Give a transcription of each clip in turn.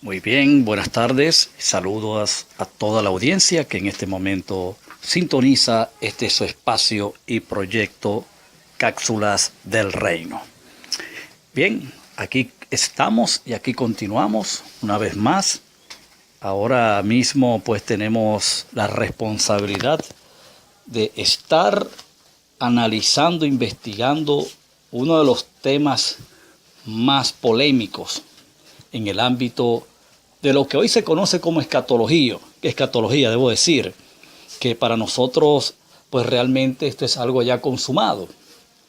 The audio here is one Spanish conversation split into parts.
Muy bien, buenas tardes. Saludos a toda la audiencia que en este momento sintoniza este su espacio y proyecto Cápsulas del Reino. Bien, aquí estamos y aquí continuamos una vez más. Ahora mismo pues tenemos la responsabilidad de estar analizando, investigando uno de los temas más polémicos en el ámbito de lo que hoy se conoce como escatología, debo decir, que para nosotros pues realmente esto es algo ya consumado.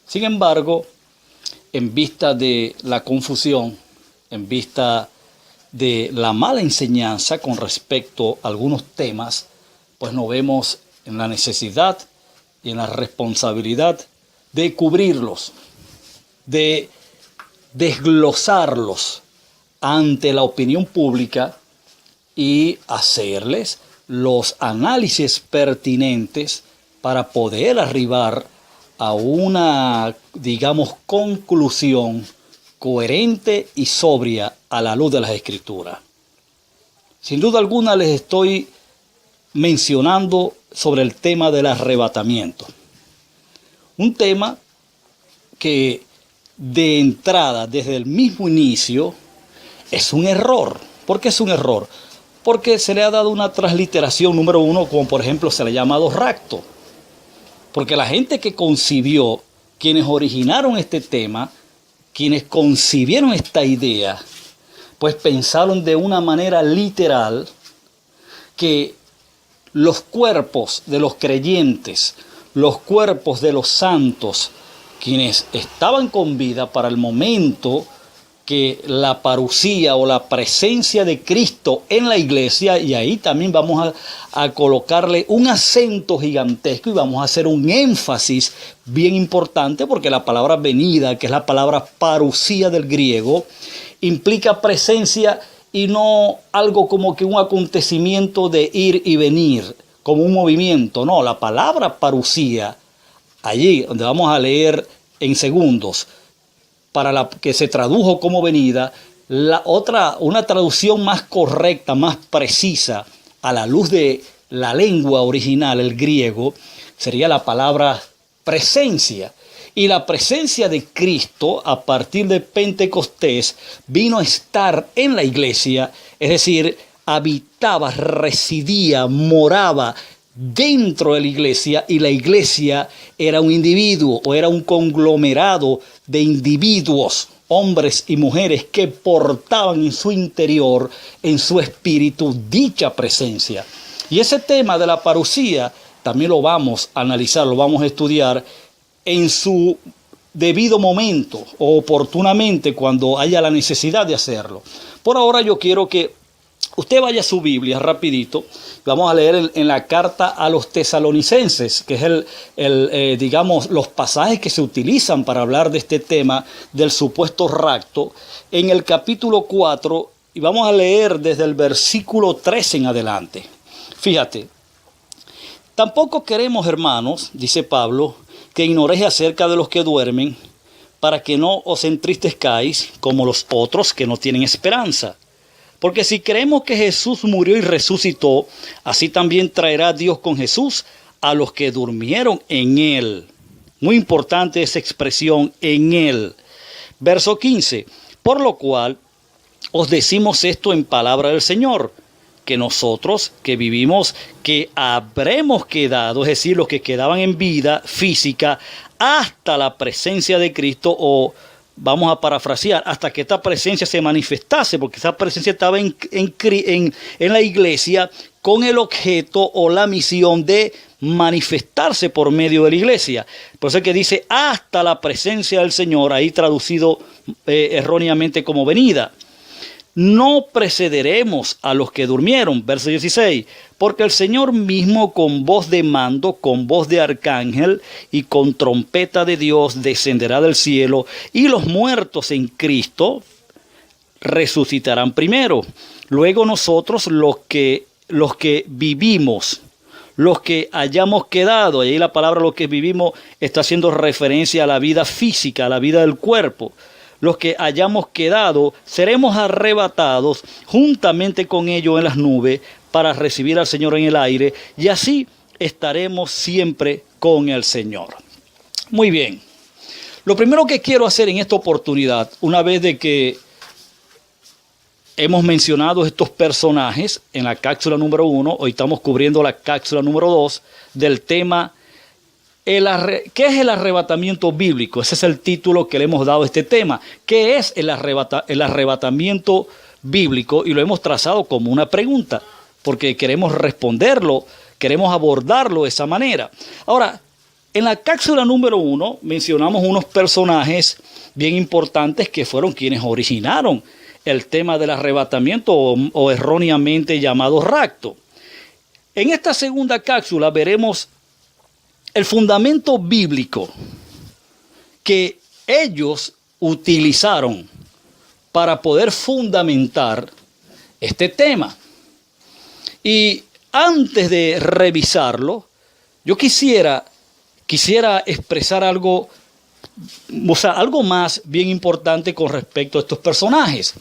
Sin embargo, en vista de la confusión, en vista de la mala enseñanza con respecto a algunos temas, pues nos vemos en la necesidad y en la responsabilidad de cubrirlos, de desglosarlos ante la opinión pública y hacerles los análisis pertinentes para poder arribar a una, digamos, conclusión coherente y sobria a la luz de las Escrituras. Sin duda alguna les estoy mencionando sobre el tema del arrebatamiento. Un tema que de entrada, desde el mismo inicio, es un error. ¿Por qué es un error? Porque se le ha dado una transliteración número uno, como por ejemplo se le ha llamado rapto. Porque la gente que concibió, quienes originaron este tema, quienes concibieron esta idea, pues pensaron de una manera literal que los cuerpos de los creyentes, los cuerpos de los santos, quienes estaban con vida para el momento que la parucía o la presencia de Cristo en la iglesia, y ahí también vamos a colocarle un acento gigantesco y vamos a hacer un énfasis bien importante, porque la palabra venida, que es la palabra parucía del griego, implica presencia y no algo como que un acontecimiento de ir y venir, como un movimiento. No, la palabra parucía, allí donde vamos a leer en segundos, para la que se tradujo como venida, una traducción más correcta, más precisa, a la luz de la lengua original, el griego, sería la palabra presencia. Y la presencia de Cristo a partir de Pentecostés vino a estar en la iglesia, es decir, habitaba, residía, moraba dentro de la iglesia, y la iglesia era un individuo o era un conglomerado de individuos, hombres y mujeres que portaban en su interior, en su espíritu, dicha presencia. Y ese tema de la parucía también lo vamos a analizar, lo vamos a estudiar en su debido momento o oportunamente cuando haya la necesidad de hacerlo. Por ahora yo quiero que usted vaya a su Biblia rapidito. Vamos a leer en la carta a los tesalonicenses, que es digamos, los pasajes que se utilizan para hablar de este tema del supuesto rapto, en el capítulo 4, y vamos a leer desde el versículo 13 en adelante. Fíjate, tampoco queremos, hermanos, dice Pablo, que ignoréis acerca de los que duermen, para que no os entristezcáis como los otros que no tienen esperanza. Porque si creemos que Jesús murió y resucitó, así también traerá Dios con Jesús a los que durmieron en él. Muy importante esa expresión, en él. Verso 15. Por lo cual os decimos esto en palabra del Señor, que nosotros que vivimos, que habremos quedado, es decir, los que quedaban en vida física, hasta la presencia de Cristo, o vamos a parafrasear, hasta que esta presencia se manifestase, porque esa presencia estaba en la iglesia con el objeto o la misión de manifestarse por medio de la iglesia. Por eso es que dice hasta la presencia del Señor, ahí traducido erróneamente como venida. No precederemos a los que durmieron, verso 16, porque el Señor mismo con voz de mando, con voz de arcángel y con trompeta de Dios descenderá del cielo, y los muertos en Cristo resucitarán primero. Luego nosotros los que vivimos, los que hayamos quedado, y ahí la palabra los que vivimos está haciendo referencia a la vida física, a la vida del cuerpo. los que hayamos quedado, seremos arrebatados juntamente con ellos en las nubes para recibir al Señor en el aire, y así estaremos siempre con el Señor. Muy bien. Lo primero que quiero hacer en esta oportunidad, una vez de que hemos mencionado estos personajes en la cápsula número 1, hoy estamos cubriendo la cápsula número 2 del tema ¿qué es el arrebatamiento bíblico? Ese es el título que le hemos dado a este tema. ¿Qué es el arrebatamiento bíblico? Y lo hemos trazado como una pregunta, porque queremos responderlo, queremos abordarlo de esa manera. Ahora, en la cápsula número 1 mencionamos unos personajes bien importantes que fueron quienes originaron el tema del arrebatamiento o erróneamente llamado rapto. En esta segunda cápsula veremos el fundamento bíblico que ellos utilizaron para poder fundamentar este tema. Y antes de revisarlo, yo quisiera expresar algo, o sea, algo más bien importante con respecto a estos personajes.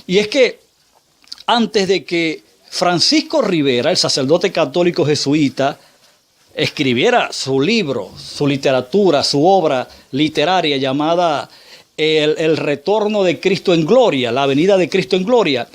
Y es que antes de que Francisco Rivera, el sacerdote católico jesuita, escribiera su libro, su literatura, su obra literaria llamada El retorno de Cristo en gloria, la venida de Cristo en gloria,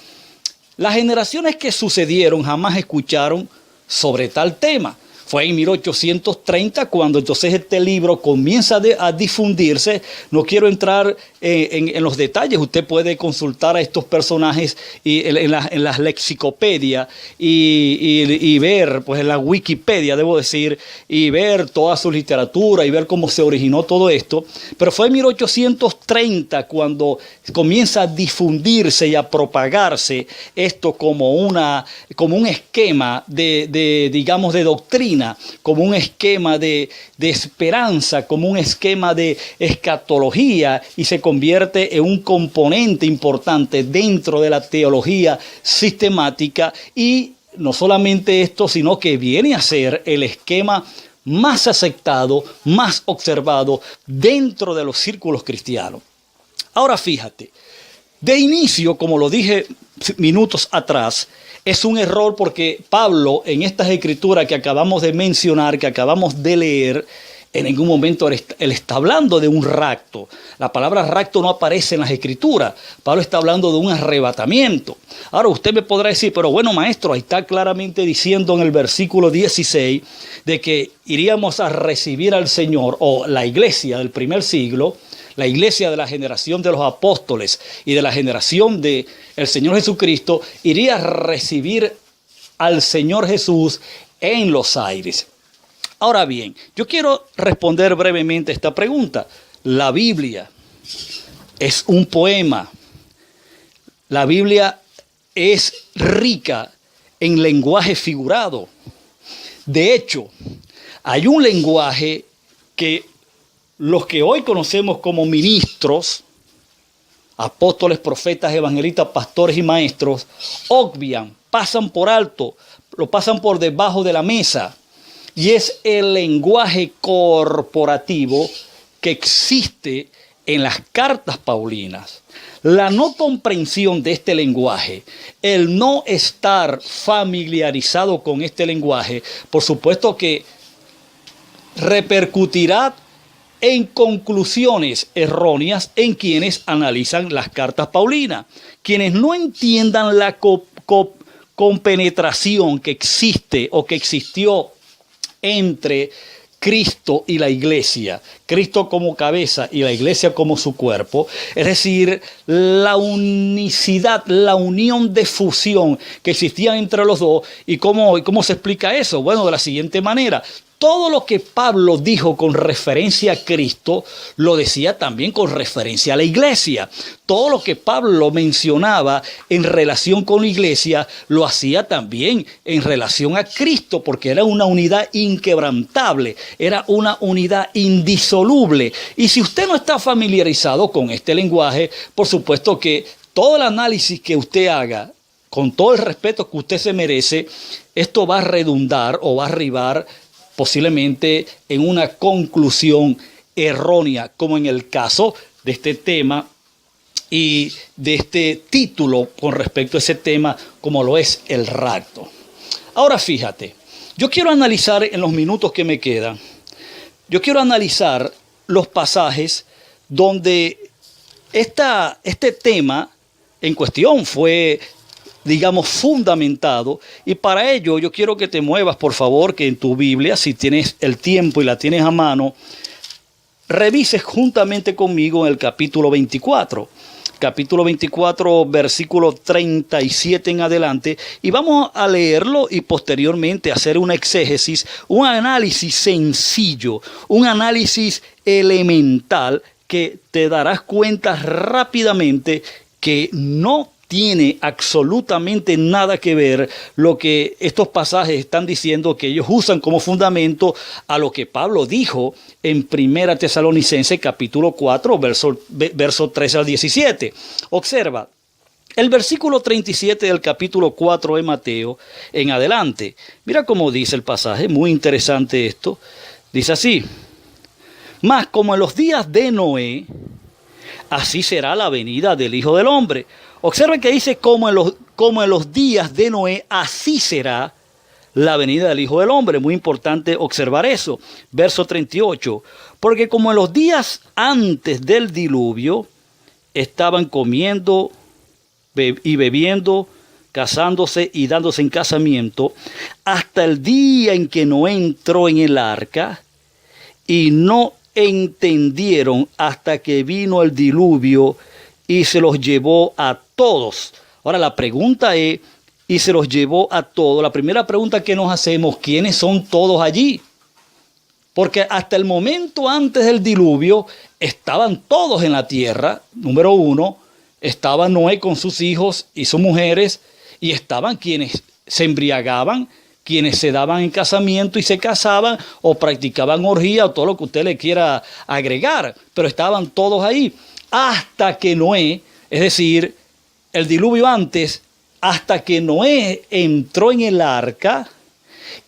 las generaciones que sucedieron jamás escucharon sobre tal tema. Fue en 1830 cuando entonces este libro comienza a difundirse. No quiero entrar en los detalles. Usted puede consultar a estos personajes en las lexicopedias y ver, pues en la Wikipedia, debo decir, y ver toda su literatura y ver cómo se originó todo esto. Pero fue en 1830 cuando comienza a difundirse y a propagarse esto como un esquema digamos, de doctrina, como un esquema de esperanza, como un esquema de escatología, y se convierte en un componente importante dentro de la teología sistemática. Y no solamente esto, sino que viene a ser el esquema más aceptado, más observado dentro de los círculos cristianos. Ahora fíjate, de inicio, como lo dije minutos atrás, es un error porque Pablo en estas escrituras que acabamos de mencionar, que acabamos de leer, en ningún momento él está hablando de un rapto. La palabra rapto no aparece en las escrituras. Pablo está hablando de un arrebatamiento. Ahora usted me podrá decir, pero bueno, maestro, ahí está claramente diciendo en el versículo 16 de que iríamos a recibir al Señor, o la iglesia del primer siglo, la iglesia de la generación de los apóstoles y de la generación del Señor Jesucristo, iría a recibir al Señor Jesús en los aires. Ahora bien, yo quiero responder brevemente esta pregunta. La Biblia es un poema. La Biblia es rica en lenguaje figurado. De hecho, hay un lenguaje que los que hoy conocemos como ministros, apóstoles, profetas, evangelistas, pastores y maestros, obvian, pasan por alto, lo pasan por debajo de la mesa. Y es el lenguaje corporativo que existe en las cartas paulinas. La no comprensión de este lenguaje, el no estar familiarizado con este lenguaje, por supuesto que repercutirá en conclusiones erróneas en quienes analizan las cartas paulinas. Quienes no entiendan la compenetración que existe o que existió entre Cristo y la iglesia, Cristo como cabeza y la iglesia como su cuerpo, es decir, la unicidad, la unión de fusión que existía entre los dos. ¿Y cómo se explica eso? Bueno, de la siguiente manera. Todo lo que Pablo dijo con referencia a Cristo, lo decía también con referencia a la iglesia. Todo lo que Pablo mencionaba en relación con la iglesia, lo hacía también en relación a Cristo, porque era una unidad inquebrantable, era una unidad indisoluble. Y si usted no está familiarizado con este lenguaje, por supuesto que todo el análisis que usted haga, con todo el respeto que usted se merece, esto va a redundar o va a arribar posiblemente en una conclusión errónea, como en el caso de este tema y de este título con respecto a ese tema como lo es el rapto. Ahora fíjate, yo quiero analizar en los minutos que me quedan, yo quiero analizar los pasajes donde este tema en cuestión fue, digamos, fundamentado, y para ello yo quiero que te muevas, por favor, que en tu Biblia, si tienes el tiempo y la tienes a mano, revises juntamente conmigo en el capítulo 24. Capítulo 24, versículo 37 en adelante, y vamos a leerlo y posteriormente hacer una exégesis, un análisis sencillo, un análisis elemental que te darás cuenta rápidamente que no tiene absolutamente nada que ver lo que estos pasajes están diciendo, que ellos usan como fundamento a lo que Pablo dijo en 1 Tesalonicenses capítulo 4, verso 13 al 17. Observa, el versículo 37 del capítulo 4 de Mateo en adelante. Mira cómo dice el pasaje, muy interesante esto. Dice así: mas como en los días de Noé, así será la venida del Hijo del Hombre. Observen que dice como en los días de Noé, así será la venida del Hijo del Hombre. Muy importante observar eso. Verso 38. Porque como en los días antes del diluvio, estaban comiendo y bebiendo, casándose y dándose en casamiento, hasta el día en que Noé entró en el arca, y no entendieron hasta que vino el diluvio y se los llevó a todos. Ahora la pregunta es, y se los llevó a todos. La primera pregunta que nos hacemos, ¿quiénes son todos allí? Porque hasta el momento antes del diluvio estaban todos en la tierra. Número uno, estaba Noé con sus hijos y sus mujeres, y estaban quienes se embriagaban, quienes se daban en casamiento y se casaban, o practicaban orgía, o todo lo que usted le quiera agregar, pero estaban todos ahí. Hasta que Noé, es decir, el diluvio antes, hasta que Noé entró en el arca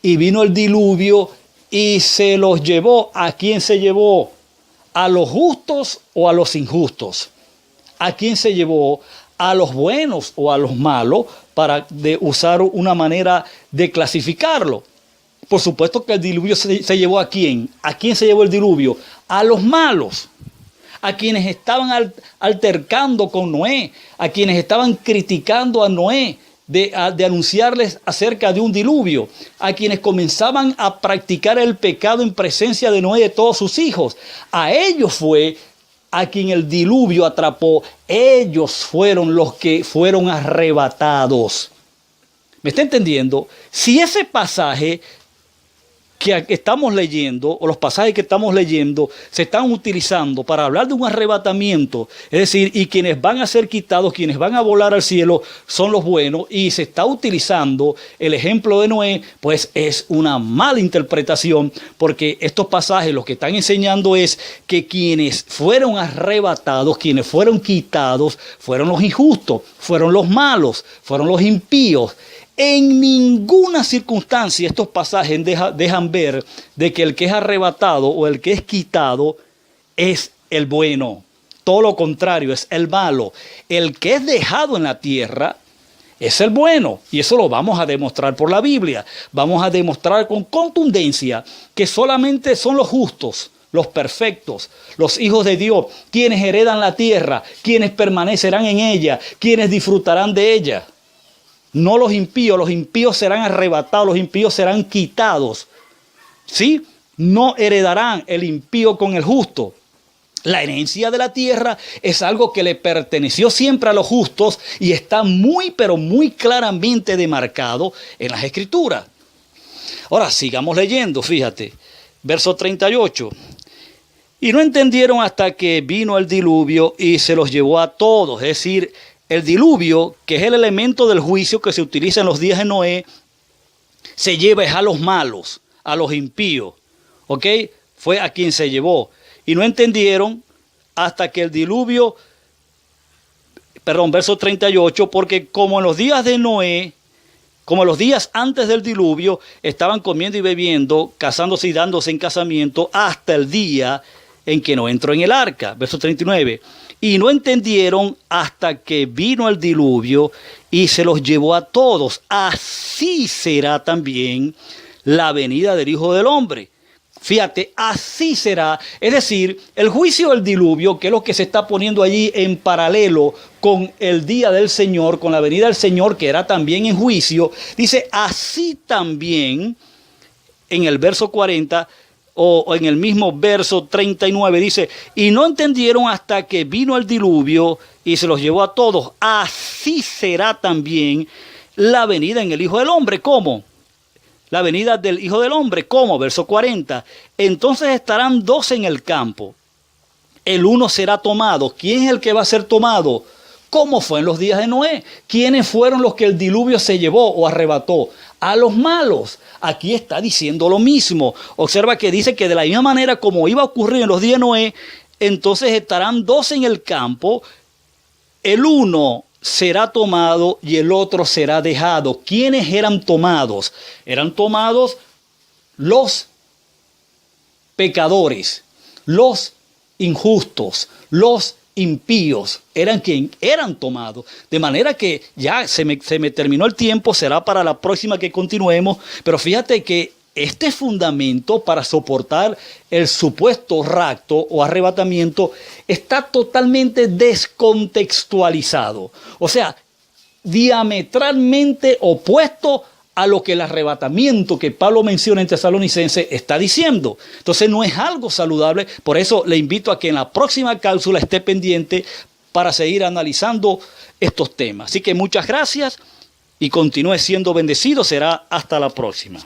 y vino el diluvio y se los llevó. ¿A quién se llevó? ¿A los justos o a los injustos? ¿A quién se llevó? ¿A los buenos o a los malos? Para usar una manera de clasificarlo. Por supuesto que el diluvio se llevó ¿a quién? ¿A quién se llevó el diluvio? A los malos. A quienes estaban altercando con Noé, a quienes estaban criticando a Noé de anunciarles acerca de un diluvio, a quienes comenzaban a practicar el pecado en presencia de Noé y de todos sus hijos. A ellos fue a quien el diluvio atrapó. Ellos fueron los que fueron arrebatados. ¿Me está entendiendo? Si ese pasaje que estamos leyendo, o los pasajes que estamos leyendo, se están utilizando para hablar de un arrebatamiento, es decir, y quienes van a ser quitados, quienes van a volar al cielo, son los buenos, y se está utilizando el ejemplo de Noé, pues es una mala interpretación, porque estos pasajes lo que están enseñando es que quienes fueron arrebatados, quienes fueron quitados, fueron los injustos, fueron los malos, fueron los impíos. En ninguna circunstancia estos pasajes dejan ver de que el que es arrebatado o el que es quitado es el bueno. Todo lo contrario, es el malo. El que es dejado en la tierra es el bueno. Y eso lo vamos a demostrar por la Biblia. Vamos a demostrar con contundencia que solamente son los justos, los perfectos, los hijos de Dios, quienes heredan la tierra, quienes permanecerán en ella, quienes disfrutarán de ella. No los impíos serán arrebatados, los impíos serán quitados. ¿Sí? No heredarán el impío con el justo. La herencia de la tierra es algo que le perteneció siempre a los justos y está muy, pero muy claramente demarcado en las Escrituras. Ahora, sigamos leyendo, fíjate. Verso 38. Y no entendieron hasta que vino el diluvio y se los llevó a todos, es decir, el diluvio, que es el elemento del juicio que se utiliza en los días de Noé, se lleva a los malos, a los impíos. ¿Ok? Fue a quien se llevó. Y no entendieron hasta que el diluvio, verso 38, porque como en los días de Noé, como en los días antes del diluvio, estaban comiendo y bebiendo, casándose y dándose en casamiento, hasta el día en que no entró en el arca. Verso 39. y no entendieron hasta que vino el diluvio y se los llevó a todos. Así será también la venida del Hijo del Hombre. Fíjate, así será. Es decir, el juicio del diluvio, que es lo que se está poniendo allí en paralelo con el día del Señor, con la venida del Señor, que era también en juicio, dice, así también, en el verso 40, o en el mismo verso 39, dice, y no entendieron hasta que vino el diluvio y se los llevó a todos. Así será también la venida en el Hijo del Hombre. ¿Cómo? La venida del Hijo del Hombre, ¿cómo? Verso 40. Entonces estarán dos en el campo. El uno será tomado. ¿Quién es el que va a ser tomado? ¿Cómo fue en los días de Noé? ¿Quiénes fueron los que el diluvio se llevó o arrebató? A los malos. Aquí está diciendo lo mismo. Observa que dice que de la misma manera como iba a ocurrir en los días de Noé, entonces estarán dos en el campo. El uno será tomado y el otro será dejado. ¿Quiénes eran tomados? Eran tomados los pecadores, los injustos, los impíos. Eran quien eran tomados. De manera que ya se me terminó el tiempo, será para la próxima que continuemos. Pero fíjate que este fundamento para soportar el supuesto rapto o arrebatamiento está totalmente descontextualizado. O sea, diametralmente opuesto a lo que el arrebatamiento que Pablo menciona en Tesalonicenses está diciendo. Entonces no es algo saludable. Por eso le invito a que en la próxima cápsula esté pendiente para seguir analizando estos temas. Así que muchas gracias y continúe siendo bendecido. Será hasta la próxima.